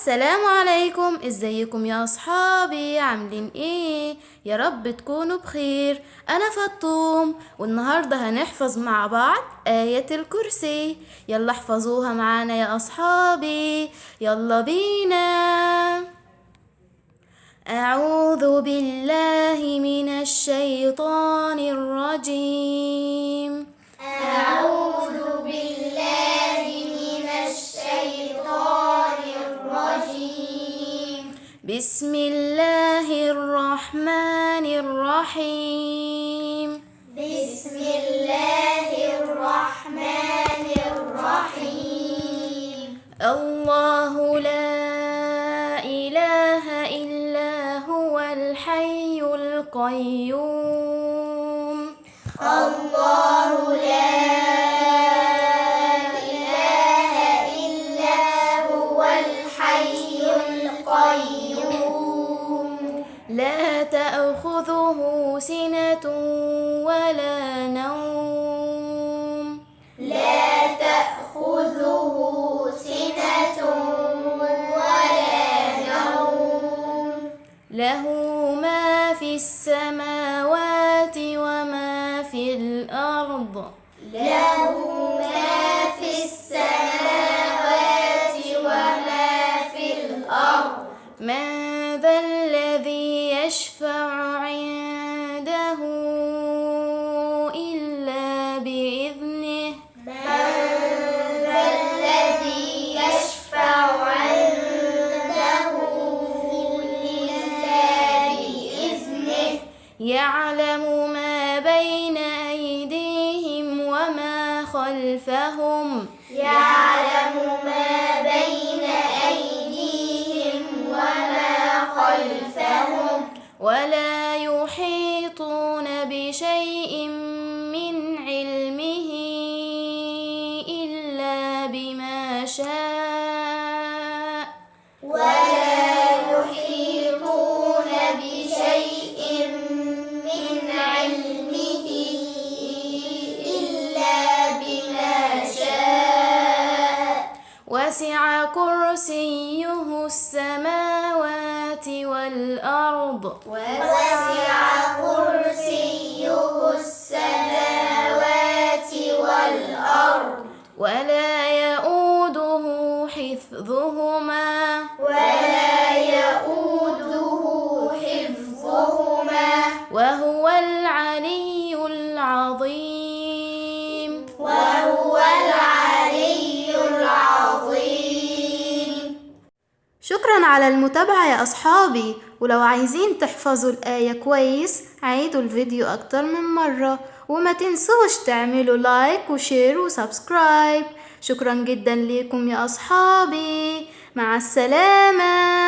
السلام عليكم، ازيكم يا اصحابي؟ عاملين ايه؟ يا رب تكونوا بخير. انا فطوم، والنهارده هنحفظ مع بعض آية الكرسي. يلا احفظوها معانا يا اصحابي، يلا بينا. أعوذ بالله من الشيطان الرجيم. أعوذ بالله من الشيطان الرجيم. بسم الله الرحمن الرحيم. بسم الله الرحمن الرحيم. الله لا إله إلا هو الحي القيوم. الله لا إله إلا هو الحي القيوم. لا تأخذه سنة ولا نوم. لا تأخذه سنة ولا نوم. له ما في السماوات وما في الأرض. له ما في السماوات وما في الأرض. من ذا الذي يشفع عنده إلا بإذنه. من ذا الذي يشفع عنده إلا بإذنه. يعلم ما بين أيديهم وما خلفهم. يعلم ما بين أيديهم وما خلفهم. ولا يحيطون بشيء من علمه إلا بما شاء. ولا يحيطون بشيء من علمه إلا بما شاء. وسع كرسيه السماوات والأرض. وسع كرسيه السماوات والأرض. ولا يؤوده حفظهما. ولا يؤوده حفظهما. وهو العلي العظيم. وهو العلي العظيم. شكرا على المتابعة يا أصحابي، ولو عايزين تحفظوا الآية كويس عيدوا الفيديو أكتر من مرة، وما تنسوش تعملوا لايك وشير وسبسكرايب. شكرا جدا ليكم يا أصحابي، مع السلامة.